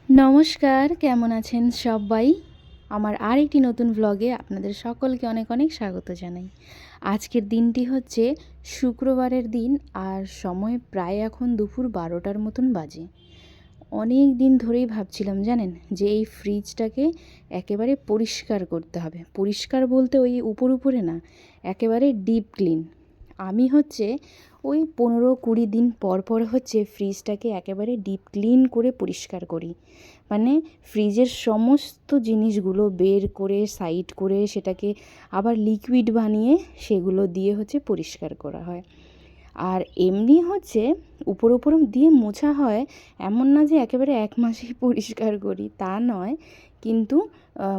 নমস্কার, কেমন আছেন সবাই? আমার আরেকটি নতুন ভ্লগে আপনাদের সকলকে অনেক অনেক স্বাগত জানাই। আজকের দিনটি হচ্ছে শুক্রবারের দিন, আর সময় প্রায় এখন দুপুর 12টার মতন বাজে। অনেক দিন ধরেই ভাবছিলাম জানেন, যে এই ফ্রিজটাকে একেবারে পরিষ্কার করতে হবে। পরিষ্কার বলতে ওই উপরে না, একেবারে ডিপ ক্লিন। আমি হচ্ছে ওই 15-20 দিন পর পর হচ্ছে ফ্রিজটাকে একেবারে ডিপ ক্লিন করে পরিষ্কার করি। মানে ফ্রিজের সমস্ত জিনিসগুলো বের করে সাইড করে সেটাকে আবার লিকুইড বানিয়ে সেগুলো দিয়ে হচ্ছে পরিষ্কার করা হয়। আর এমনি হচ্ছে উপর দিয়ে মোছা হয়, এমন না যে একেবারে এক মাসেই পরিষ্কার করি, তা নয়। কিন্তু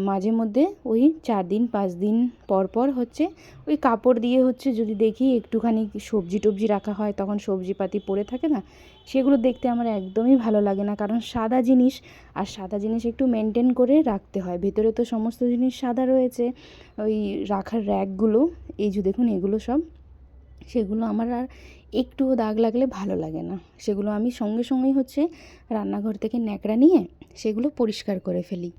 মাঝে মধ্যে ওই 4 দিন 5 দিন পর পর হচ্ছে ওই কাপড় দিয়ে হচ্ছে, যদি দেখি একটুখানি সবজি টবজি রাখা হয় তখন সবজিপাতি পড়ে থাকে না, সেগুলো দেখতে আমার একদমই ভালো লাগে না। কারণ সাদা জিনিস, আর সাদা জিনিস একটু মেনটেন করে রাখতে হয়। ভেতরে তো সমস্ত জিনিস সাদা রয়েছে, ওই রাখার র্যাকগুলো, এই যে দেখুন এগুলো সব, সেগুলো আমার আর একটুও দাগ লাগলে ভালো লাগে না। সেগুলো আমি সঙ্গে সঙ্গেই হচ্ছে রান্নাঘর থেকে ন্যাকড়া নিয়ে সেগুলো পরিষ্কার করে ফেলি।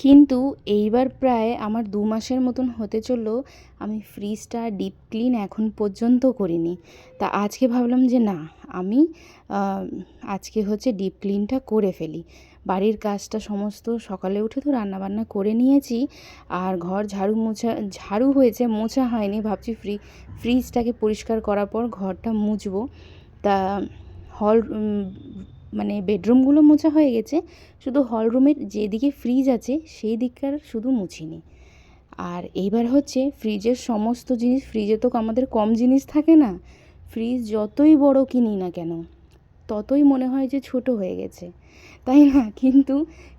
কিন্তু এইবার প্রায় আমার 2 মাসের মতন হতে চললো আমি ফ্রিজটা ডিপ ক্লিন এখন পর্যন্ত করিনি। তা আজকে ভাবলাম যে না, আমি আজকে হচ্ছে ডিপ ক্লিনটা করে ফেলি। বাড়ির কাজটা সমস্ত সকালে উঠে তো রান্নাবান্না করে নিয়েছি, আর ঘর ঝাড়ু হয়েছে, মোছা হয়নি। ভাবছি ফ্রিজটাকে পরিষ্কার করার পর ঘরটা মুছবো। তা হল মানে বেডরুমগুলো মোছা হয়ে গেছে, শুধু হল রুমের যেদিকে ফ্রিজ আছে সেই দিককার শুধু মুছিনি। আর এইবার হচ্ছে ফ্রিজের সমস্ত জিনিস, ফ্রিজে তো আমাদের কম জিনিস থাকে না। ফ্রিজ যতই বড় কিনি না কেন, ততই মনে হয় যে ছোট হয়ে গেছে, তাই না? কিন্তু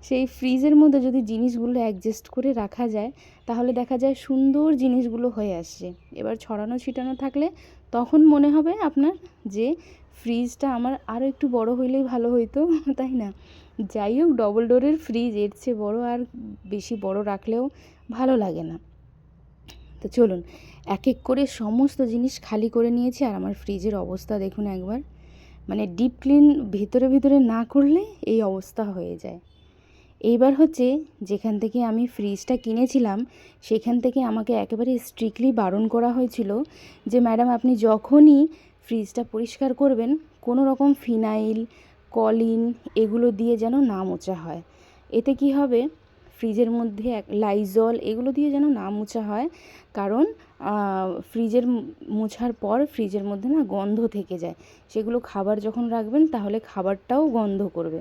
সেই ফ্রিজের মধ্যে যদি জিনিসগুলো অ্যাডজাস্ট করে রাখা যায়, তাহলে দেখা যায় সুন্দর জিনিসগুলো হয়ে আসছে। এবার ছড়ানো ছিটানো থাকলে তখন মনে হবে আপনার যে ফ্রিজটা আমার আরও একটু বড় হইলেই ভালো হইতো, তাই না? যাই হোক, ডবল ডোরের ফ্রিজ, এর চেয়ে বড় আর বেশি বড় রাখলেও ভালো লাগে না। তো চলুন এক এক করে সমস্ত জিনিস খালি করে নিয়েছি। আর আমার ফ্রিজের অবস্থা দেখুন একবার, মানে ডিপ ক্লিন ভিতরে না করলে এই অবস্থা হয়ে যায়। এইবার হচ্ছে যেখান থেকে আমি ফ্রিজটা কিনেছিলাম, সেখান থেকে আমাকে একেবারে স্ট্রিক্টলি বারণ করা হয়েছিল যে ম্যাডাম, আপনি যখনই ফ্রিজটা পরিষ্কার করবেন, কোনো রকম ফিনাইল, কলিন এগুলো দিয়ে যেন না মোছা হয়। এতে কি হবে, ফ্রিজের মধ্যে লাইজল এগুলো দিয়ে যেন না মোছা হয়। কারণ ফ্রিজের মোছার পর ফ্রিজের মধ্যে না গন্ধ থেকে যায়। সেগুলো খাবার যখন রাখবেন তাহলে খাবারটাও গন্ধ করবে।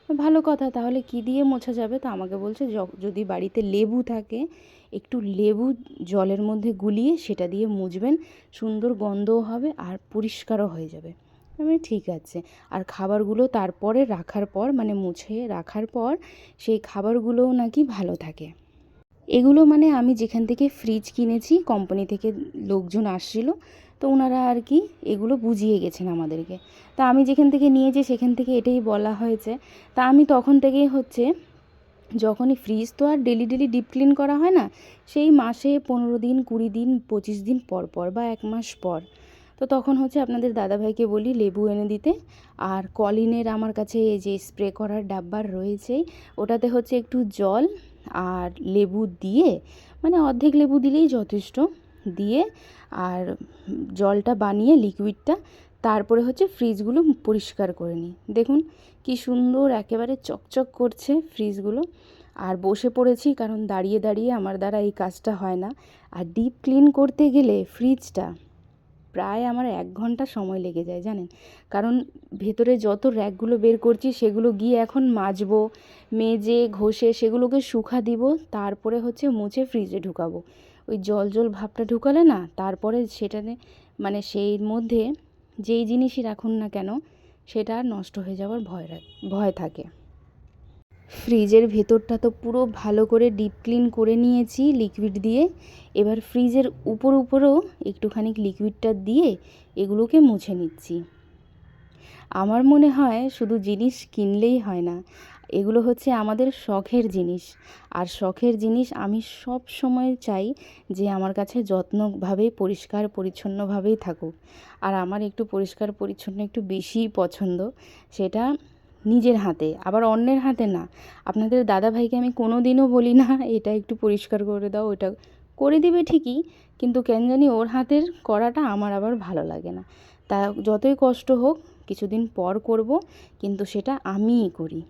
ভালো কথা, তাহলে কি দিয়ে মোছা যাবে? তো আমাকে বলছে যদি বাড়িতে লেবু থাকে, একটু লেবু জলের মধ্যে গুলিয়ে সেটা দিয়ে মুছবেন, সুন্দর গন্ধও হবে আর পরিষ্কারও হয়ে যাবে। আমি ঠিক আছে। আর খাবারগুলো তারপরে রাখার পর, মানে মুছে রাখার পর সেই খাবারগুলোও নাকি ভালো থাকে। এগুলো মানে আমি যেখান থেকে ফ্রিজ কিনেছি, কোম্পানি থেকে লোকজন আসছিল, তো ওনারা আর কি এগুলো বুঝিয়ে গেছেন আমাদেরকে। তা আমি যেখান থেকে নিয়েছি সেখান থেকে এটাই বলা হয়েছে। তা আমি তখন থেকেই হচ্ছে, যখনই ফ্রিজ তো আর ডেলি ডিপ ক্লিন করা হয় না, সেই মাসে 15 দিন 20 দিন 25 দিন পর পর বা 1 মাস পর, তো তখন হচ্ছে আপনাদের দাদাভাইকে বলি লেবু এনে দিতে। আর কলিনের আমার কাছে এই যে স্প্রে করার ডাব্বার রয়েছেই, ওটাতে হচ্ছে একটু জল আর লেবু দিয়ে, মানে অর্ধেক লেবু দিলেই যথেষ্ট, দিয়ে আর জলটা বানিয়ে লিকুইডটা, তারপরে হচ্ছে ফ্রিজগুলো পরিষ্কার করে নিই। দেখুন কি সুন্দর একেবারে চকচক করছে ফ্রিজগুলো। আর বসে পড়েছি, কারণ দাঁড়িয়ে আমার দ্বারা এই কাজটা হয় না। আর ডিপ ক্লিন করতে গেলে ফ্রিজটা প্রায় আমার 1 ঘন্টা সময় লেগে যায় জানেন। কারণ ভেতরে যত র্যাকগুলো বের করছি সেগুলো গিয়ে এখন মাজবো, মেজে ঘষে সেগুলোকে শুকা দিব, তারপরে হচ্ছে মুছে ফ্রিজে ঢুকাবো। ওই জল ভাবটা ঢুকালে না, তারপরে সেটাতে মানে সেই মধ্যে যেই জিনিসই রাখুন না কেন, সেটা নষ্ট হয়ে যাওয়ার ভয় থাকে। ফ্রিজের ভেতরটা তো পুরো ভালো করে ডিপ ক্লিন করে নিয়েছি লিকুইড দিয়ে। এবার ফ্রিজের উপরেও একটুখানি লিকুইডটা দিয়ে এগুলোকে মুছে নিচ্ছি। আমার মনে হয় শুধু জিনিস কিনলেই হয় না, এগুলো হচ্ছে আমাদের শখের জিনিস। আর শখের জিনিস আমি সব সময় চাই যে আমার কাছে যত্নভাবেই পরিষ্কার পরিচ্ছন্নভাবেই থাকুক। আর আমার একটু পরিষ্কার পরিচ্ছন্ন একটু বেশিই পছন্দ। সেটা নিজের হাতে, আবার অন্যের হাতে না। আপনাদের দাদাভাইকে আমি কোনো দিনও বলি না এটা একটু পরিষ্কার করে দাও, ওটা করে দিবে ঠিকই, কিন্তু কেন জানি ওর হাতের করাটা আমার আবার ভালো লাগে না। তা যতই কষ্ট হোক কিছুদিন পর করব, কিন্তু সেটা আমিই করি।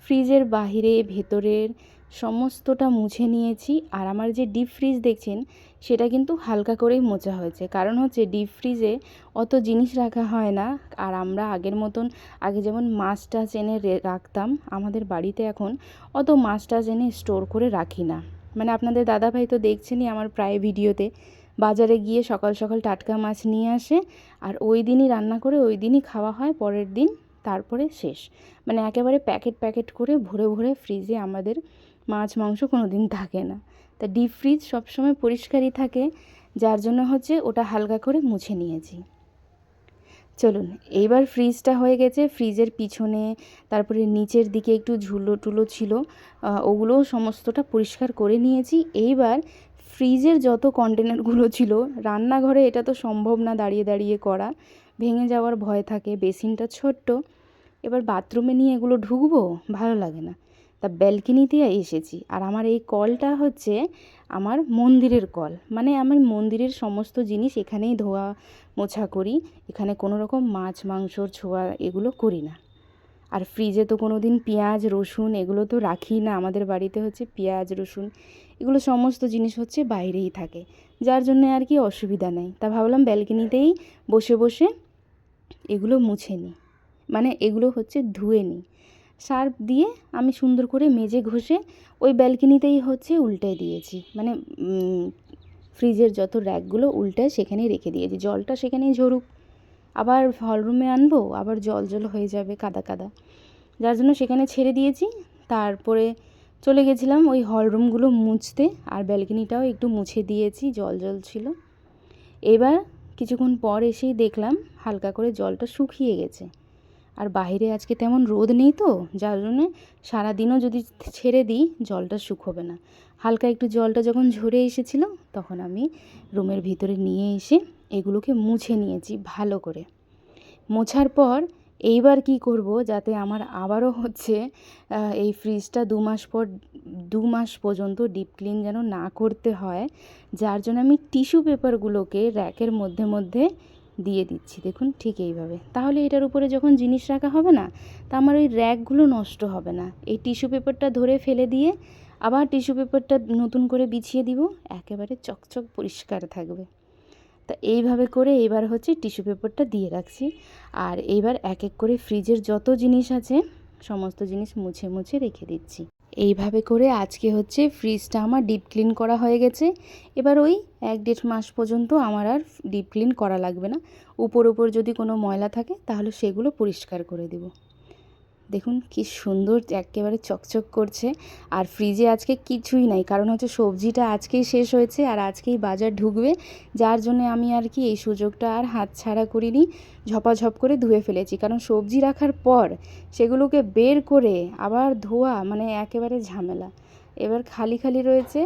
ফ্রিজের বাহিরে ভেতরের সমস্তটা মুছে নিয়েছি। আর আমার যে ডিপ ফ্রিজ দেখছেন সেটা কিন্তু হালকা করেই মোছা হয়েছে, কারণ হচ্ছে ডিপ ফ্রিজে অত জিনিস রাখা হয় না। আর আমরা আগের মতন, আগে যেমন মাছ টাছ এনে রাখতাম, আমাদের বাড়িতে এখন অত মাছ টাছ এনে স্টোর করে রাখি না। মানে আপনাদের দাদাভাই তো দেখছেনই আমার প্রায় ভিডিওতে, বাজারে গিয়ে সকাল সকাল টাটকা মাছ নিয়ে আসে, আর ওই দিনই রান্না করে ওই দিনই খাওয়া হয়, পরের দিন তারপরে শেষ। মানে একেবারে প্যাকেট প্যাকেট করে ভরে ভরে ফ্রিজে আমাদের মাছ মাংস কোনো দিন থাকে না। তা ডিপ ফ্রিজ সবসময় পরিষ্কারই থাকে, যার জন্য হচ্ছে ওটা হালকা করে মুছে নিয়েছি। চলুন, এইবার ফ্রিজটা হয়ে গেছে। ফ্রিজের পিছনে তারপরে নিচের দিকে একটু ঝুলো টুলো ছিল, ওগুলোও সমস্তটা পরিষ্কার করে নিয়েছি। এইবার ফ্রিজের যত কন্টেনারগুলো ছিল, রান্নাঘরে এটা তো সম্ভব না দাঁড়িয়ে দাঁড়িয়ে করা, ভেঙে যাওয়ার ভয় থাকে, বেসিনটা ছোট্ট। এবার বাথরুমে নিয়ে এগুলো ঢুকবো, ভালো লাগে না। তা ব্যালকনিতে এসেছি। আর আমার এই কলটা হচ্ছে আমার মন্দিরের কল, মানে আমি মন্দিরের সমস্ত জিনিস এখানেই ধোয়া মোছা করি। এখানে কোনো রকম মাছ মাংসর ছোঁয়া এগুলো করি না। আর ফ্রিজে তো কোনো দিন পেঁয়াজ রসুন এগুলো তো রাখি না। আমাদের বাড়িতে হচ্ছে পেঁয়াজ রসুন এগুলো সমস্ত জিনিস হচ্ছে বাইরেই থাকে, যার জন্য আর কি অসুবিধা নেই। তা ভাবলাম ব্যালকনিতেই বসে বসে এগুলো মুছে নিই, মানে এগুলো হচ্ছে ধুয়ে নিই। সার্ফ দিয়ে আমি সুন্দর করে মেজে ঘষে ওই ব্যালকনিতেই হচ্ছে উল্টে দিয়েছি, মানে ফ্রিজের যত র্যাকগুলো উল্টায় সেখানেই রেখে দিয়েছি। জলটা সেখানেই ঝরুক, আবার হলরুমে আনবো আবার জল জল হয়ে যাবে, কাদা কাদা, যার জন্য সেখানে ছেড়ে দিয়েছি। তারপরে চলে গেছিলাম ওই হলরুমগুলো মুছতে, আর ব্যালকনিটাও একটু মুছে দিয়েছি, জল জল ছিল। এবার কিছুক্ষণ পর এসেই দেখলাম হালকা করে জলটা শুকিয়ে গেছে। আর বাইরে আজকে তেমন রোদ নেই তো, যার জন্যে সারাদিনও যদি ছেড়ে দিই জলটা শুকোবে না। হালকা একটু জলটা যখন ঝরে এসেছিলো তখন আমি রুমের ভিতরে নিয়ে এসে এগুলোকে মুছে নিয়েছি ভালো করে। মোছার পর এইবার কি করব, যাতে আমার আবারও হচ্ছে এই ফ্রিজটা 2 মাস পর্যন্ত ডিপ ক্লিন যেন না করতে হয়, যার জন্য আমি টিস্যু পেপারগুলোকে র্যাকের মধ্যে মধ্যে দিয়ে দিচ্ছি। দেখুন ঠিক এইভাবে, তাহলে এটার উপরে যখন জিনিস রাখা হবে না, তা আমার ওই র্যাকগুলো নষ্ট হবে না। এই টিস্যু পেপারটা ধরে ফেলে দিয়ে আবার টিস্যু পেপারটা নতুন করে বিছিয়ে দিব, একেবারে চকচক পরিষ্কার থাকবে। তা এইভাবে করে এইবার হচ্ছে টিস্যু পেপারটা দিয়ে রাখছি। আর এইবার এক এক করে ফ্রিজের যত জিনিস আছে সমস্ত জিনিস মুছে মুছে রেখে দিচ্ছি। এইভাবে করে আজকে হচ্ছে ফ্রিজটা আমার ডিপ ক্লিন করা হয়ে গেছে। এবার ওই 1-1.5 মাস পর্যন্ত আমার আর ডিপ ক্লিন করা লাগবে না। উপর যদি কোনো ময়লা থাকে তাহলে সেগুলো পরিষ্কার করে দেব। দেখুন কি সুন্দর একেবারে চকচক করছে। আর ফ্রিজে আজকে কিছুই নাই, কারণ হচ্ছে সবজিটা আজকেই শেষ হয়েছে আর আজকেই বাজার ঢুকবে, যার জন্য আমি আর কি এই সুযোগটা আর হাতছাড়া করিনি, ঝপাঝপ করে ধুয়ে ফেলেছি। কারণ সবজি রাখার পর সেগুলোকে বের করে আবার ধোয়া মানে একেবারে ঝামেলা। এবার খালি খালি রয়েছে,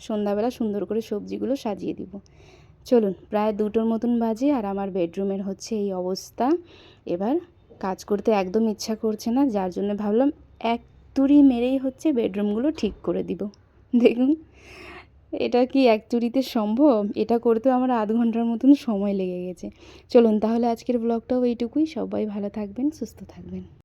সন্ধ্যাবেলা সুন্দর করে সবজিগুলো সাজিয়ে দিব। চলুন, প্রায় 2টোর মতন বাজে আর আমার বেডরুমের হচ্ছে এই অবস্থা। এবার কাজ করতে একদম ইচ্ছা করছে না, যার জন্য ভাবলাম এক তুড়ি মেরেই হচ্ছে বেডরুমগুলো ঠিক করে দিব। দেখুন এটা কি এক তুড়িতে সম্ভব? এটা করতেও আমার আধ ঘন্টার মতন সময় লেগে গেছে। চলুন তাহলে আজকের ব্লগটাও এইটুকুই। সবাই ভালো থাকবেন, সুস্থ থাকবেন।